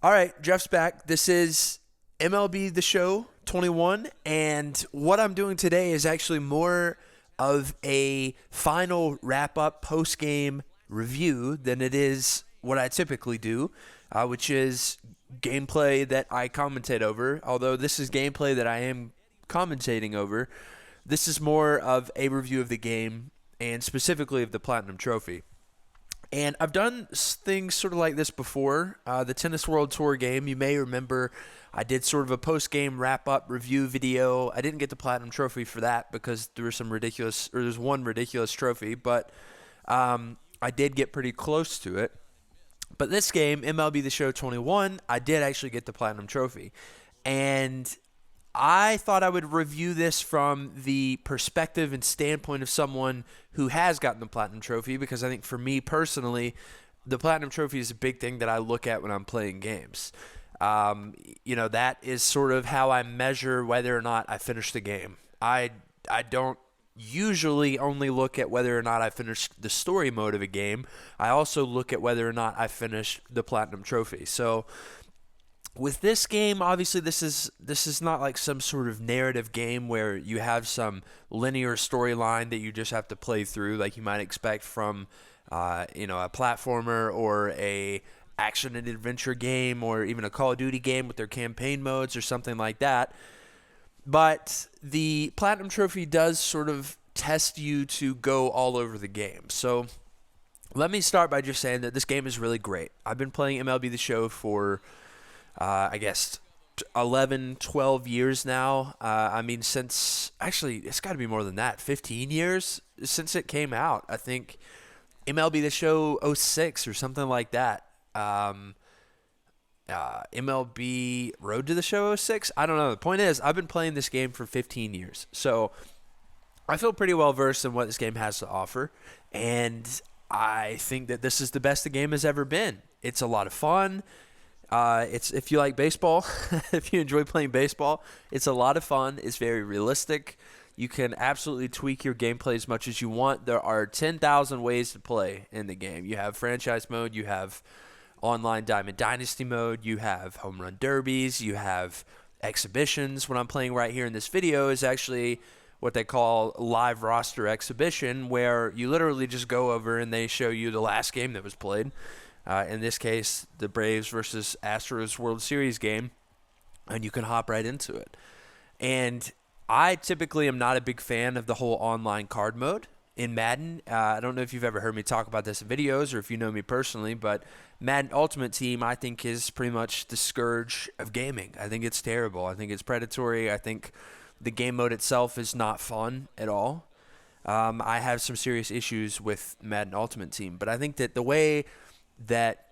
All right, Jeff's back. This is MLB The Show 21, and what I'm doing today is actually more of a final wrap-up post-game review than it is what I typically do, which is gameplay that I commentate over. Although this is gameplay that I am commentating over, this is more of a review of the game and specifically of the Platinum Trophy. And I've done things sort of like this before. The Tennis World Tour game, you may remember I did sort of a post-game wrap-up review video. I didn't get the Platinum Trophy for that because there's one ridiculous trophy, but I did get pretty close to it. But this game, MLB The Show 21, I did actually get the Platinum Trophy. And I thought I would review this from the perspective and standpoint of someone who has gotten the Platinum Trophy, because I think for me personally, the Platinum Trophy is a big thing that I look at when I'm playing games. That is sort of how I measure whether or not I finish the game. I don't usually only look at whether or not I finished the story mode of a game. I also look at whether or not I finished the Platinum Trophy. So with this game, obviously this is not like some sort of narrative game where you have some linear storyline that you just have to play through like you might expect from a platformer or a action and adventure game or even a Call of Duty game with their campaign modes or something like that. But the Platinum Trophy does sort of test you to go all over the game. So let me start by just saying that this game is really great. I've been playing MLB The Show for I guess 11, 12 years now. Since actually it's got to be more than that, 15 years since it came out. I think MLB The Show '06 or something like that. MLB Road to the Show '06. I don't know. The point is, I've been playing this game for 15 years. So I feel pretty well versed in what this game has to offer. And I think that this is the best the game has ever been. It's a lot of fun. It's if you like baseball, if you enjoy playing baseball, it's a lot of fun. It's very realistic. You can absolutely tweak your gameplay as much as you want. There are 10,000 ways to play in the game. You have franchise mode, you have online Diamond Dynasty mode, you have home run derbies, you have exhibitions. What I'm playing right here in this video is actually what they call live roster exhibition, where you literally just go over and they show you the last game that was played. In this case, the Braves versus Astros World Series game, and you can hop right into it. And I typically am not a big fan of the whole online card mode in Madden. I don't know if you've ever heard me talk about this in videos or if you know me personally, but Madden Ultimate Team, I think, is pretty much the scourge of gaming. I think it's terrible. I think it's predatory. I think the game mode itself is not fun at all. I have some serious issues with Madden Ultimate Team, but I think that the way that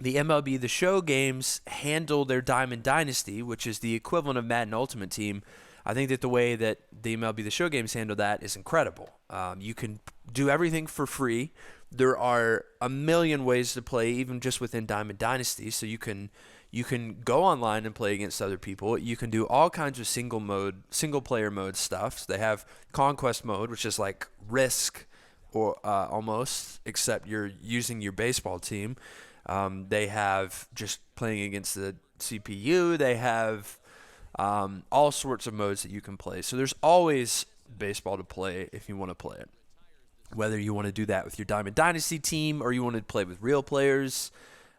the MLB The Show games handle their Diamond Dynasty, which is the equivalent of Madden Ultimate Team, I think that the way that the MLB The Show games handle that is incredible. You can do everything for free. There are a million ways to play, even just within Diamond Dynasty. So you can go online and play against other people. You can do all kinds of single player mode stuff. So they have Conquest mode, which is like Risk, or almost, except you're using your baseball team. They have just playing against the CPU. They have all sorts of modes that you can play. So there's always baseball to play if you want to play it. Whether you want to do that with your Diamond Dynasty team or you want to play with real players.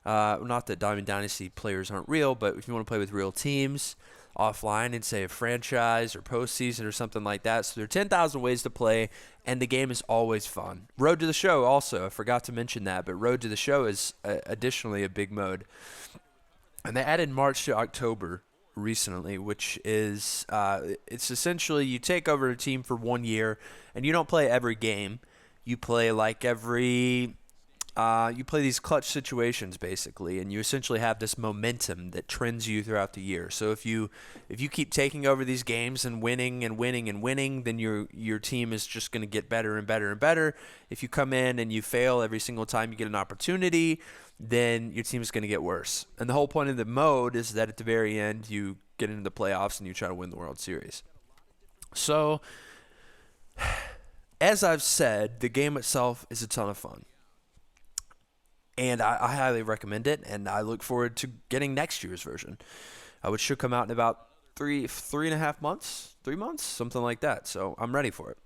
Not that Diamond Dynasty players aren't real, but if you want to play with real teams offline and say a franchise or postseason or something like that. So there are 10,000 ways to play, and the game is always fun. Road to the Show also, I forgot to mention that, but Road to the Show is additionally a big mode. And they added March to October recently, which is it's essentially you take over a team for 1 year, and you don't play every game. You play like you play these clutch situations basically, and you essentially have this momentum that trends you throughout the year. So if you keep taking over these games and winning and winning and winning, then your team is just going to get better and better and better. If you come in and you fail every single time you get an opportunity, then your team is going to get worse. And the whole point of the mode is that at the very end you get into the playoffs and you try to win the World Series. So as I've said, the game itself is a ton of fun. And I highly recommend it, and I look forward to getting next year's version, which should come out in about 3.5 months, 3 months, something like that. So I'm ready for it.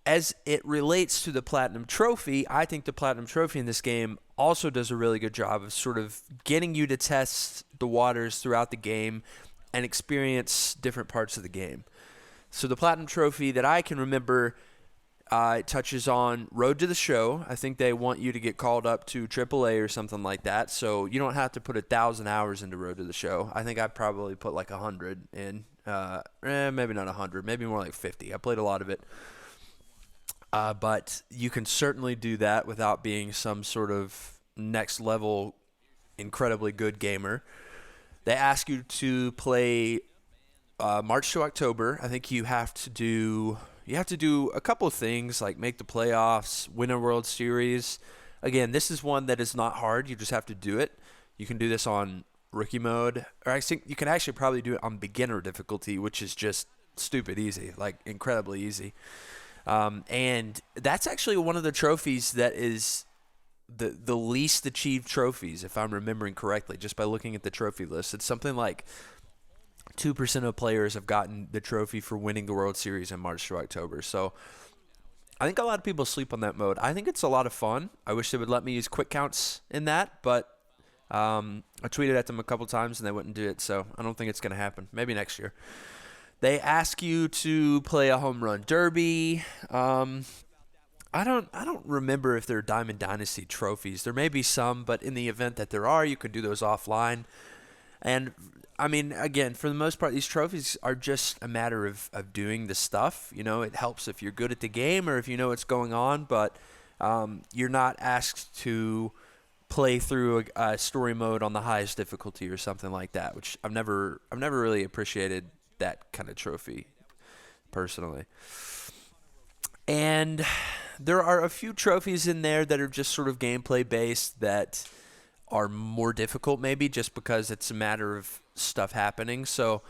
As it relates to the Platinum Trophy, I think the Platinum Trophy in this game also does a really good job of sort of getting you to test the waters throughout the game and experience different parts of the game. So the Platinum Trophy that I can remember, it touches on Road to the Show. I think they want you to get called up to AAA or something like that, so you don't have to put 1,000 hours into Road to the Show. I think I probably put like 100 in. Maybe not 100, maybe more like 50. I played a lot of it. But you can certainly do that without being some sort of next level, incredibly good gamer. They ask you to play March to October. I think you have to do a couple of things like make the playoffs, win a World Series. Again, this is one that is not hard. You just have to do it. You can do this on rookie mode, or I think you can actually probably do it on beginner difficulty, which is just stupid easy, like incredibly easy. And that's actually one of the trophies that is the least achieved trophies, if I'm remembering correctly, just by looking at the trophy list. It's something like 2% of players have gotten the trophy for winning the World Series in March to October. So I think a lot of people sleep on that mode. I think it's a lot of fun. I wish they would let me use quick counts in that, but I tweeted at them a couple times and they wouldn't do it, so I don't think it's going to happen. Maybe next year. They ask you to play a home run derby. I don't remember if there are Diamond Dynasty trophies. There may be some, but in the event that there are, you can do those offline. And I mean, again, for the most part, these trophies are just a matter of doing the stuff. You know, it helps if you're good at the game or if you know what's going on, but you're not asked to play through a story mode on the highest difficulty or something like that, which I've never really appreciated that kind of trophy personally. And there are a few trophies in there that are just sort of gameplay based that are more difficult, maybe just because it's a matter of stuff happening. So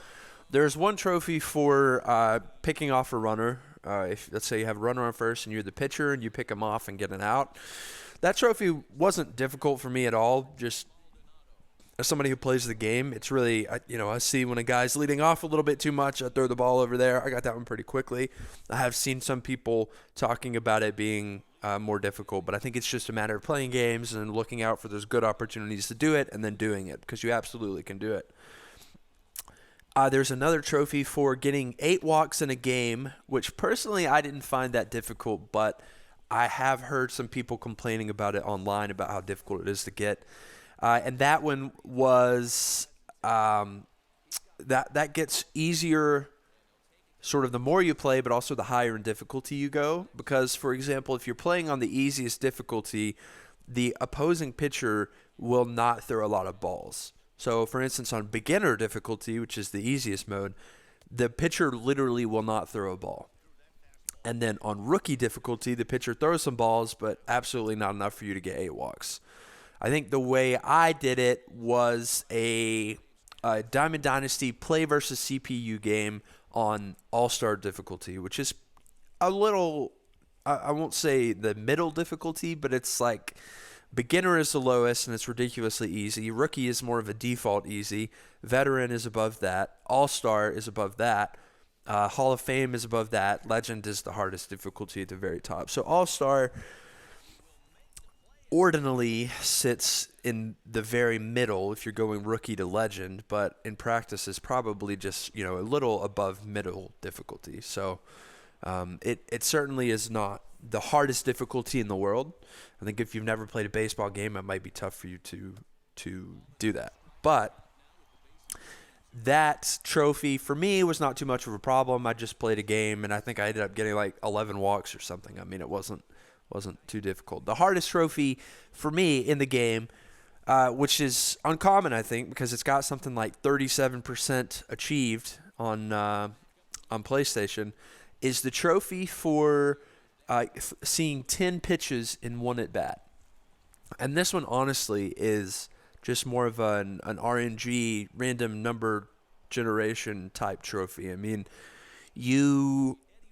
there's one trophy for picking off a runner. If let's say you have a runner on first and you're the pitcher and you pick him off and get an out. That trophy wasn't difficult for me at all. Just as somebody who plays the game, it's really, I see when a guy's leading off a little bit too much, I throw the ball over there. I got that one pretty quickly. I have seen some people talking about it being more difficult, but I think it's just a matter of playing games and looking out for those good opportunities to do it and then doing it, because you absolutely can do it. There's another trophy for getting 8 walks in a game, which personally I didn't find that difficult, but I have heard some people complaining about it online about how difficult it is to get. And that one was that gets easier sort of the more you play, but also the higher in difficulty you go. Because, for example, if you're playing on the easiest difficulty, the opposing pitcher will not throw a lot of balls. So, for instance, on beginner difficulty, which is the easiest mode, the pitcher literally will not throw a ball. And then on rookie difficulty, the pitcher throws some balls, but absolutely not enough for you to get 8 walks. I think the way I did it was a Diamond Dynasty play versus CPU game on All-Star difficulty, which is a little, I won't say the middle difficulty, but it's like beginner is the lowest and it's ridiculously easy. Rookie is more of a default easy. Veteran is above that. All-Star is above that. Hall of Fame is above that. Legend is the hardest difficulty at the very top. So All-Star ordinally sits in the very middle if you're going rookie to legend, but in practice is probably just, a little above middle difficulty. So it certainly is not the hardest difficulty in the world. I think if you've never played a baseball game, it might be tough for you to do that. But that trophy for me was not too much of a problem. I just played a game, and I think I ended up getting like 11 walks or something. I mean, it wasn't too difficult. The hardest trophy for me in the game, which is uncommon, I think, because it's got something like 37% achieved on PlayStation, is the trophy for seeing 10 pitches in one at bat. And this one, honestly, is just more of an RNG, random number generation type trophy. I mean,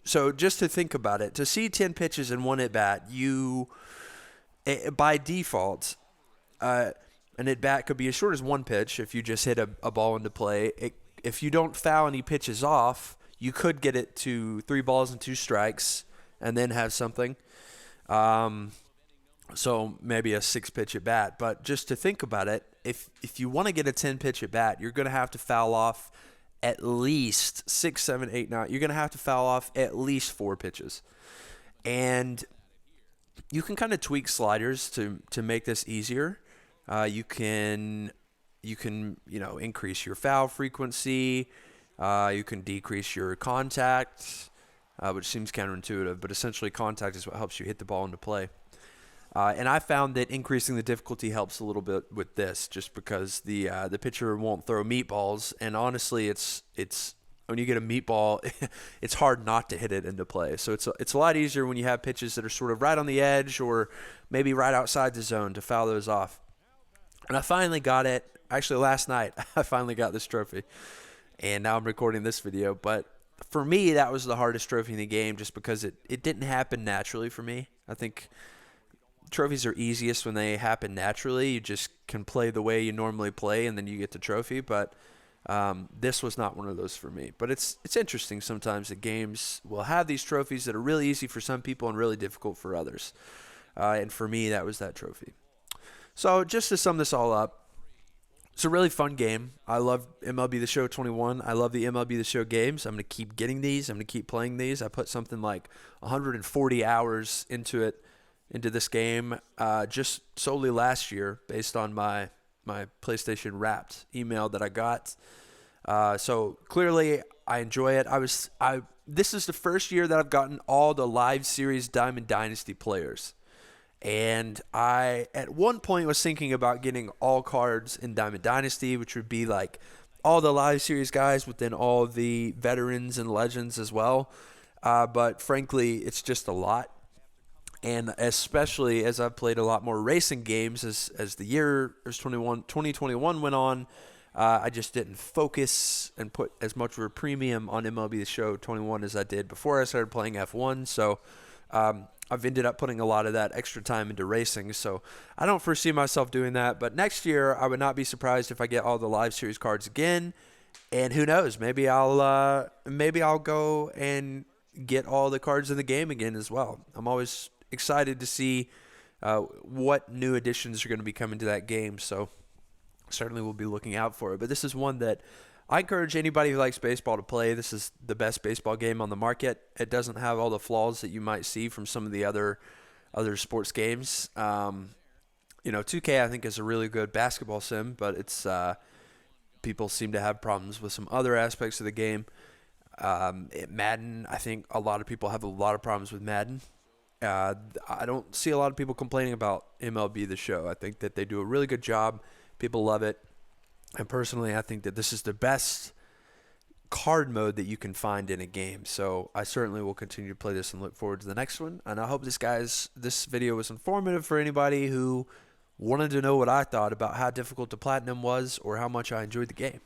so just to think about it, to see 10 pitches in one at bat, you by default, an at bat could be as short as one pitch if you just hit a ball into play. If you don't foul any pitches off, you could get it to 3 balls and 2 strikes and then have something. So maybe a 6-pitch at bat. But just to think about it, if you want to get a 10-pitch at bat, you're going to have to foul off at least 6, 7, 8, 9. You're going to have to foul off at least 4 pitches. And you can kind of tweak sliders to make this easier. You can increase your foul frequency. You can decrease your contact, which seems counterintuitive, but essentially contact is what helps you hit the ball into play. And I found that increasing the difficulty helps a little bit with this, just because the pitcher won't throw meatballs, and honestly, it's when you get a meatball, it's hard not to hit it into play. So it's a lot easier when you have pitches that are sort of right on the edge or maybe right outside the zone to foul those off. And I finally got it. Actually, last night I finally got this trophy, and now I'm recording this video. But for me, that was the hardest trophy in the game, just because it didn't happen naturally for me. I think trophies are easiest when they happen naturally. You just can play the way you normally play, and then you get the trophy. But this was not one of those for me. But it's interesting sometimes that games will have these trophies that are really easy for some people and really difficult for others. And for me, that was that trophy. So just to sum this all up, it's a really fun game. I love MLB The Show 21. I love the MLB The Show games. I'm going to keep getting these. I'm going to keep playing these. I put something like 140 hours into this game just solely last year, based on my PlayStation Wrapped email that I got. So clearly I enjoy it. This is the first year that I've gotten all the live series Diamond Dynasty players. And I, at one point, was thinking about getting all cards in Diamond Dynasty, which would be like all the live series guys, but then all the veterans and legends as well. But frankly, it's just a lot. And especially as I've played a lot more racing games as the year 2021 went on, I just didn't focus and put as much of a premium on MLB The Show 21 as I did before I started playing F1. So I've ended up putting a lot of that extra time into racing. So I don't foresee myself doing that. But next year, I would not be surprised if I get all the live series cards again. And who knows? Maybe I'll go and get all the cards in the game again as well. I'm always excited to see what new additions are going to be coming to that game. So certainly we'll be looking out for it. But this is one that I encourage anybody who likes baseball to play. This is the best baseball game on the market. It doesn't have all the flaws that you might see from some of the other sports games. 2K I think is a really good basketball sim, but it's people seem to have problems with some other aspects of the game. Madden, I think a lot of people have a lot of problems with Madden. I don't see a lot of people complaining about MLB The Show. I think that they do a really good job. People love it. And personally, I think that this is the best card mode that you can find in a game. So I certainly will continue to play this and look forward to the next one. And I hope this video was informative for anybody who wanted to know what I thought about how difficult the Platinum was or how much I enjoyed the game.